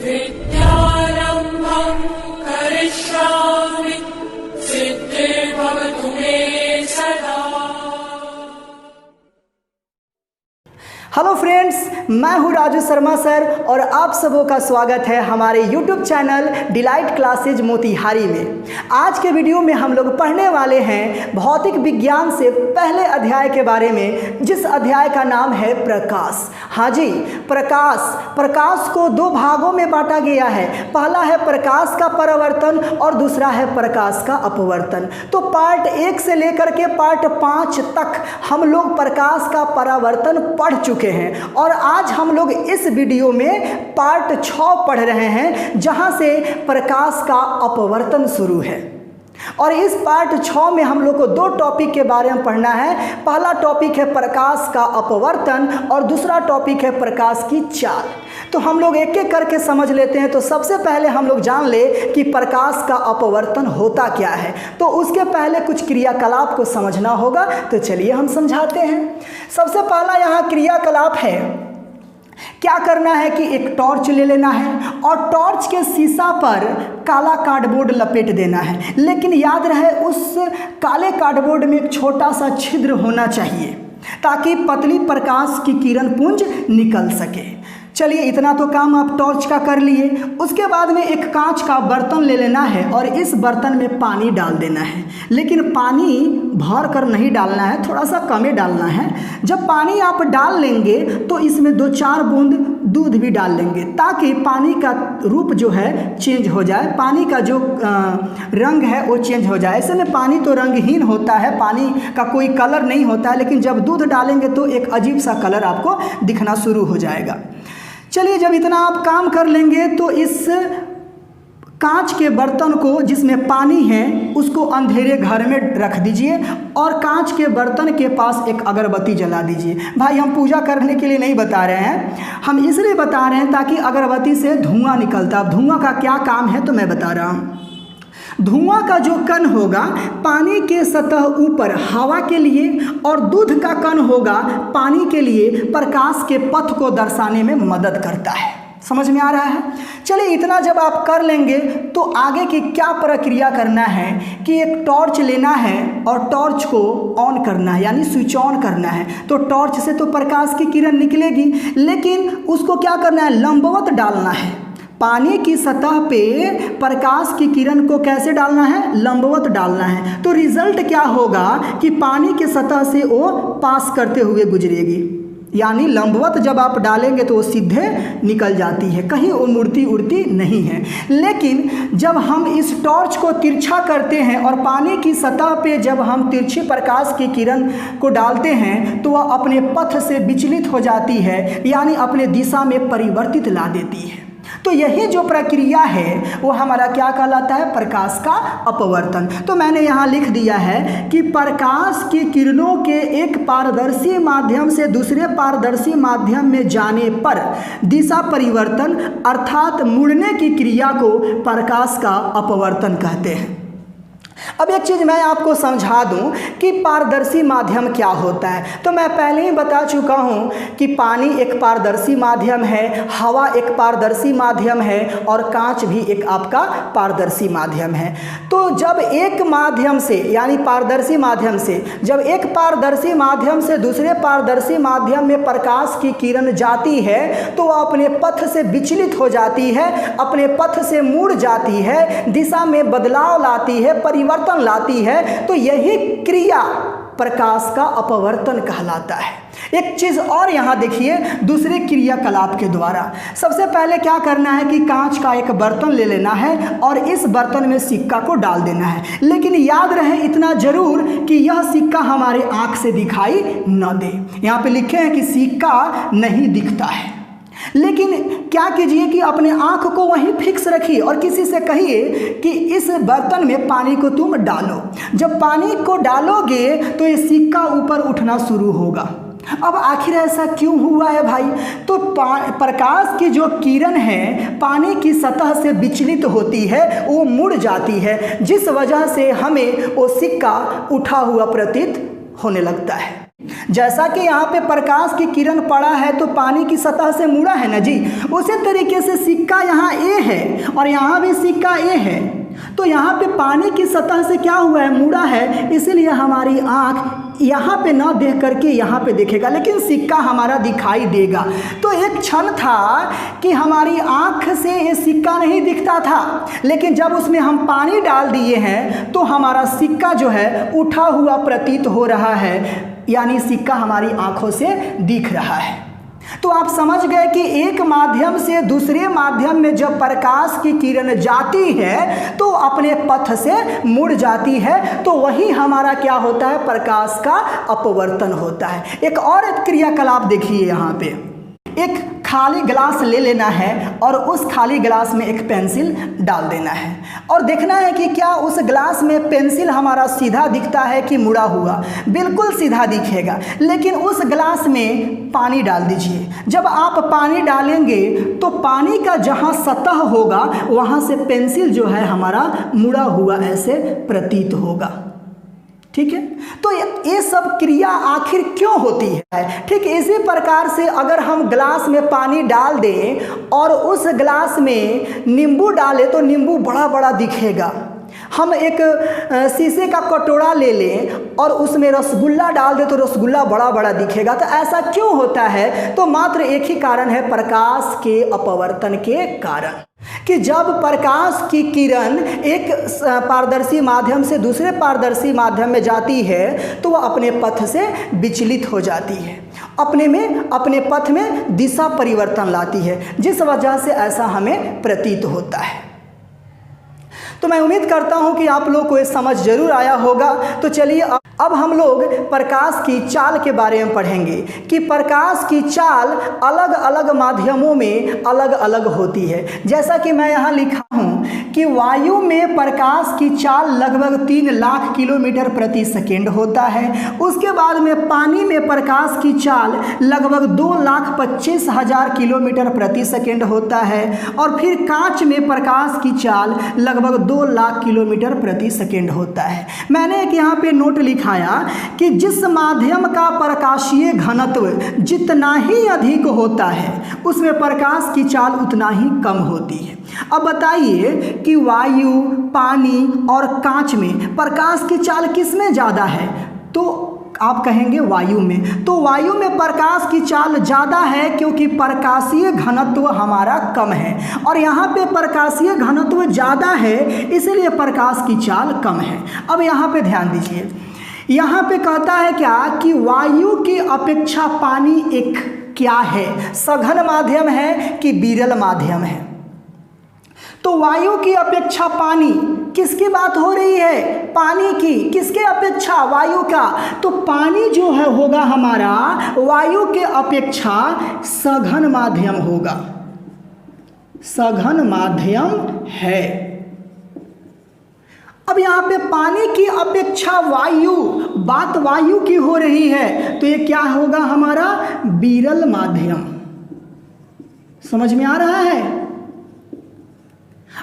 विद्यारम्भं करिष्यामि सिद्धिर्भवतु मे सदा। Hello friends, मैं हूं राजू शर्मा सर और आप सबों का स्वागत है हमारे YouTube channel delight classes Motihari में। आज के वीडियो में हम लोग पढ़ने वाले हैं भौतिक विज्ञान से पहले अध्याय के बारे में, जिस अध्याय का नाम है प्रकाश। हाँ जी, प्रकाश को दो भागों में बांटा गया है। पहला है प्रकाश का परावर्तन और दूसरा है प्रकाश का अपवर्तन। तो पार्ट 1 से लेकर के पार्ट 5 तक हम लोग प्रकाश का परावर्तन पढ़ चुके हैं और आज हम लोग इस वीडियो में पार्ट 6 पढ़ रहे हैं, जहां से प्रकाश का अपवर्तन शुरू है। और इस पार्ट 6 में हम लोग को दो टॉपिक के बारे में पढ़ना है। पहला टॉपिक है प्रकाश का अपवर्तन और दूसरा टॉपिक है प्रकाश की चाल। तो हम लोग एक एक करके समझ लेते हैं। तो सबसे पहले हम लोग जान ले कि प्रकाश का अपवर्तन होता क्या है। तो उसके पहले कुछ क्रियाकलाप को समझना होगा, तो चलिए हम समझाते हैं। सबसे पहला यहाँ क्रियाकलाप है, क्या करना है कि एक टॉर्च ले लेना है और टॉर्च के शीशा पर काला कार्डबोर्ड लपेट देना है। लेकिन याद रहे उस काले कार्डबोर्ड में एक छोटा सा छिद्र होना चाहिए ताकि पतली प्रकाश की किरण पुंज निकल सके। चलिए, इतना तो काम आप टॉर्च का कर लिए। उसके बाद में एक कांच का बर्तन ले लेना है और इस बर्तन में पानी डाल देना है। लेकिन पानी भर कर नहीं डालना है, थोड़ा सा कम ही डालना है। जब पानी आप डाल लेंगे तो इसमें 2-4 बूंद दूध भी डाल लेंगे ताकि पानी का रूप जो है चेंज हो जाए, पानी का जो रंग है वो चेंज हो जाए। ऐसे में पानी तो रंगहीन होता है, पानी का कोई कलर नहीं होता है, लेकिन जब दूध डालेंगे तो एक अजीब सा कलर आपको दिखना शुरू हो जाएगा। चलिए, जब इतना आप काम कर लेंगे तो इस कांच के बर्तन को जिसमें पानी है उसको अंधेरे घर में रख दीजिए और कांच के बर्तन के पास एक अगरबत्ती जला दीजिए। भाई, हम पूजा करने के लिए नहीं बता रहे हैं, हम इसलिए बता रहे हैं ताकि अगरबत्ती से धुआं निकलता। अब धुआं का क्या काम है तो मैं बता रहा हूँ। धुआं का जो कण होगा पानी के सतह ऊपर हवा के लिए और दूध का कण होगा पानी के लिए प्रकाश के पथ को दर्शाने में मदद करता है। समझ में आ रहा है? चलिए, इतना जब आप कर लेंगे तो आगे की क्या प्रक्रिया करना है कि एक टॉर्च लेना है और टॉर्च को ऑन करना है, यानी स्विच ऑन करना है। तो टॉर्च से तो प्रकाश की किरण निकलेगी, लेकिन उसको क्या करना है, लंबवत डालना है। पानी की सतह पे प्रकाश की किरण को कैसे डालना है, लंबवत डालना है। तो रिजल्ट क्या होगा कि पानी की सतह से वो पास करते हुए गुजरेगी, यानी लंबवत जब आप डालेंगे तो वो सीधे निकल जाती है, कहीं वो मुड़ती उड़ती नहीं है। लेकिन जब हम इस टॉर्च को तिरछा करते हैं और पानी की सतह पे जब हम तिरछी प्रकाश की किरण को डालते हैं तो वह अपने पथ से विचलित हो जाती है, यानी अपने दिशा में परिवर्तित ला देती है। तो यही जो प्रक्रिया है वो हमारा क्या कहलाता है, प्रकाश का अपवर्तन। तो मैंने यहाँ लिख दिया है कि प्रकाश की किरणों के एक पारदर्शी माध्यम से दूसरे पारदर्शी माध्यम में जाने पर दिशा परिवर्तन अर्थात मुड़ने की क्रिया को प्रकाश का अपवर्तन कहते हैं। अब एक चीज़ मैं आपको समझा दूं कि पारदर्शी माध्यम क्या होता है। तो मैं पहले ही बता चुका हूं कि पानी एक पारदर्शी माध्यम है, हवा एक पारदर्शी माध्यम है और कांच भी एक आपका पारदर्शी माध्यम है। तो जब एक माध्यम से, यानी पारदर्शी माध्यम से, जब एक पारदर्शी माध्यम से दूसरे पारदर्शी माध्यम में प्रकाश की किरण जाती है तो वह अपने पथ से विचलित हो जाती है, अपने पथ से मुड़ जाती है, दिशा में बदलाव लाती है, परिवर्तन लाती है। तो यही क्रिया प्रकाश का अपवर्तन कहलाता है। एक चीज और यहाँ देखिए, दूसरे क्रियाकलाप के द्वारा सबसे पहले क्या करना है कि कांच का एक बर्तन ले लेना है और इस बर्तन में सिक्का को डाल देना है। लेकिन याद रहे इतना जरूर कि यह सिक्का हमारे आंख से दिखाई न दे। यहाँ पे लिखे हैं कि सिक्का नहीं दिखता है, लेकिन क्या कीजिए कि अपने आंख को वहीं फिक्स रखिए और किसी से कहिए कि इस बर्तन में पानी को तुम डालो। जब पानी को डालोगे तो ये सिक्का ऊपर उठना शुरू होगा। अब आखिर ऐसा क्यों हुआ है भाई? तो प्रकाश की जो किरण है पानी की सतह से विचलित होती है, वो मुड़ जाती है, जिस वजह से हमें वो सिक्का उठा हुआ प्रतीत होने लगता है। जैसा कि यहाँ पे प्रकाश की किरण पड़ा है तो पानी की सतह से मुड़ा है ना जी, उसी तरीके से सिक्का यहाँ है और यहाँ भी सिक्का ए है, तो यहाँ पे पानी की सतह से क्या हुआ है, मुड़ा है, इसीलिए हमारी आँख यहाँ पे ना देख करके यहाँ पे देखेगा, लेकिन सिक्का हमारा दिखाई देगा। तो एक क्षण था कि हमारी आँख से ये सिक्का नहीं दिखता था, लेकिन जब उसमें हम पानी डाल दिए हैं तो हमारा सिक्का जो है उठा हुआ प्रतीत हो रहा है, यानी सिक्का हमारी आँखों से दिख रहा है। तो आप समझ गए कि एक माध्यम से दूसरे माध्यम में जब प्रकाश की किरण जाती है तो अपने पथ से मुड़ जाती है, तो वही हमारा क्या होता है, प्रकाश का अपवर्तन होता है। एक और क्रियाकलाप देखिए, यहाँ पे एक खाली गिलास ले लेना है और उस खाली गिलास में एक पेंसिल डाल देना है और देखना है कि क्या उस गिलास में पेंसिल हमारा सीधा दिखता है कि मुड़ा हुआ। बिल्कुल सीधा दिखेगा, लेकिन उस गिलास में पानी डाल दीजिए। जब आप पानी डालेंगे तो पानी का जहाँ सतह होगा वहाँ से पेंसिल जो है हमारा मुड़ा हुआ ऐसे प्रतीत होगा। ठीक है, तो ये सब क्रिया आखिर क्यों होती है? ठीक इसी प्रकार से अगर हम ग्लास में पानी डाल दें और उस ग्लास में नींबू डालें तो नींबू बड़ा बड़ा दिखेगा। हम एक शीशे का कटोरा ले लें और उसमें रसगुल्ला डाल दें तो रसगुल्ला बड़ा बड़ा दिखेगा। तो ऐसा क्यों होता है? तो मात्र एक ही कारण है, प्रकाश के अपवर्तन के कारण, कि जब प्रकाश की किरण एक पारदर्शी माध्यम से दूसरे पारदर्शी माध्यम में जाती है तो वह अपने पथ से विचलित हो जाती है, अपने पथ में दिशा परिवर्तन लाती है, जिस वजह से ऐसा हमें प्रतीत होता है। तो मैं उम्मीद करता हूं कि आप लोग को ये समझ जरूर आया होगा। तो चलिए अब हम लोग प्रकाश की चाल के बारे में पढ़ेंगे कि प्रकाश की चाल अलग अलग माध्यमों में अलग अलग होती है। जैसा कि मैं यहाँ लिखा हूँ कि वायु में प्रकाश की चाल लगभग 3 लाख किलोमीटर प्रति सेकेंड होता है। उसके बाद में पानी में प्रकाश की चाल लगभग 2,25,000 किलोमीटर प्रति सेकेंड होता है और फिर कांच में प्रकाश की चाल लगभग 2 लाख किलोमीटर प्रति सेकेंड होता है। मैंने एक यहाँ पे नोट लिखाया कि जिस माध्यम का प्रकाशीय घनत्व जितना ही अधिक होता है उसमें प्रकाश की चाल उतना ही कम होती है। अब बताइए कि वायु, पानी और कांच में प्रकाश की चाल किसमें ज़्यादा है? तो आप कहेंगे वायु में। तो वायु में प्रकाश की चाल ज़्यादा है क्योंकि प्रकाशीय घनत्व हमारा कम है, और यहाँ पे प्रकाशीय घनत्व ज़्यादा है इसलिए प्रकाश की चाल कम है। अब यहाँ पे ध्यान दीजिए, यहाँ पे कहता है क्या कि वायु की अपेक्षा पानी एक क्या है, सघन माध्यम है कि विरल माध्यम है? तो वायु की अपेक्षा पानी, किसकी बात हो रही है? पानी की। किसके अपेक्षा? वायु का। तो पानी जो है होगा हमारा वायु के अपेक्षा सघन माध्यम होगा, सघन माध्यम है। अब यहाँ पे पानी की अपेक्षा वायु, बात वायु की हो रही है, तो ये क्या होगा हमारा? विरल माध्यम। समझ में आ रहा है?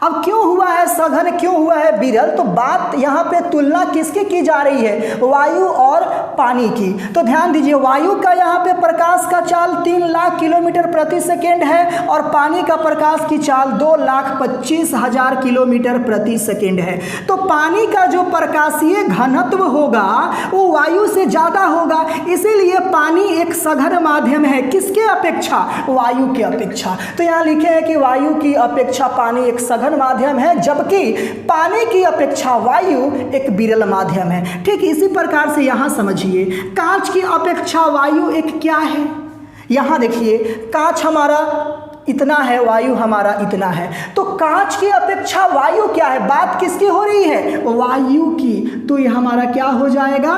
अब क्यों हुआ है सघन, क्यों हुआ है विरल? तो बात यहाँ पे तुलना किसकी की जा रही है? वायु और पानी की। तो ध्यान दीजिए, वायु का यहाँ पे प्रकाश का चाल 3 लाख किलोमीटर प्रति सेकेंड है और पानी का प्रकाश की चाल 2,25,000 किलोमीटर प्रति सेकेंड है। तो पानी का जो प्रकाशीय घनत्व होगा वो वायु से ज़्यादा होगा, इसीलिए पानी एक सघन माध्यम है। किसके अपेक्षा? वायु की अपेक्षा। तो यहाँ लिखे हैं कि वायु की अपेक्षा पानी एक सघन माध्यम है, जबकि पानी की अपेक्षा वायु एक विरल माध्यम है। ठीक इसी प्रकार से यहाँ समझिए, कांच की अपेक्षा वायु एक क्या है? यहाँ देखिए, कांच हमारा इतना है, वायु हमारा इतना है, तो कांच की अपेक्षा वायु क्या है? बात किसकी हो रही है? वायु की। तो ये हमारा क्या हो जाएगा?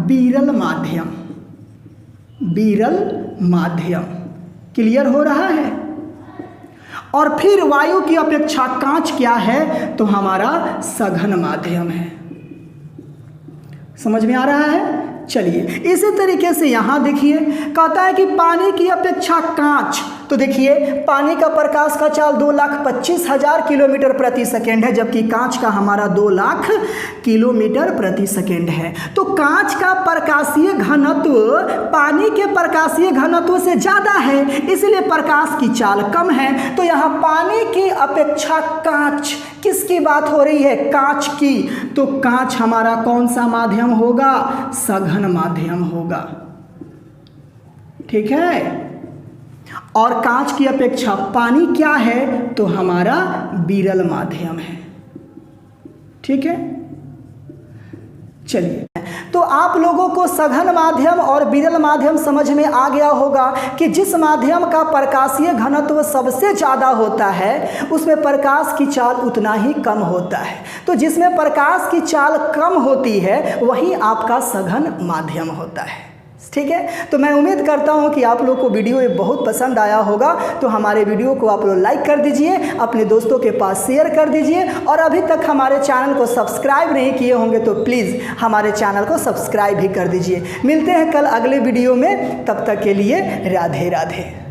विरल माध्यम। विरल माध्यम। क्लियर हो रहा है? और फिर वायु की अपेक्षा कांच क्या है? तो हमारा सघन माध्यम है। समझ में आ रहा है? चलिए इसी तरीके से यहाँ देखिए, कहता है कि पानी की अपेक्षा कांच, तो देखिए पानी का प्रकाश का चाल 2,25,000 किलोमीटर प्रति सेकेंड है, जबकि कांच का हमारा 2 लाख किलोमीटर प्रति सेकेंड है। तो कांच का प्रकाशीय घनत्व पानी के प्रकाशीय घनत्व से ज़्यादा है, इसलिए प्रकाश की चाल कम है। तो यहाँ पानी की अपेक्षा कांच, किसकी बात हो रही है? कांच की। तो कांच हमारा कौन सा माध्यम होगा? सघन माध्यम होगा। ठीक है। और कांच की अपेक्षा पानी क्या है? तो हमारा विरल माध्यम है। ठीक है। चलिए, तो आप लोगों को सघन माध्यम और विरल माध्यम समझ में आ गया होगा कि जिस माध्यम का प्रकाशीय घनत्व सबसे ज़्यादा होता है उसमें प्रकाश की चाल उतना ही कम होता है। तो जिसमें प्रकाश की चाल कम होती है वही आपका सघन माध्यम होता है। ठीक है। तो मैं उम्मीद करता हूं कि आप लोग को वीडियो ये बहुत पसंद आया होगा। तो हमारे वीडियो को आप लोग लाइक कर दीजिए, अपने दोस्तों के पास शेयर कर दीजिए, और अभी तक हमारे चैनल को सब्सक्राइब नहीं किए होंगे तो प्लीज़ हमारे चैनल को सब्सक्राइब भी कर दीजिए। मिलते हैं कल अगले वीडियो में, तब तक के लिए राधे राधे।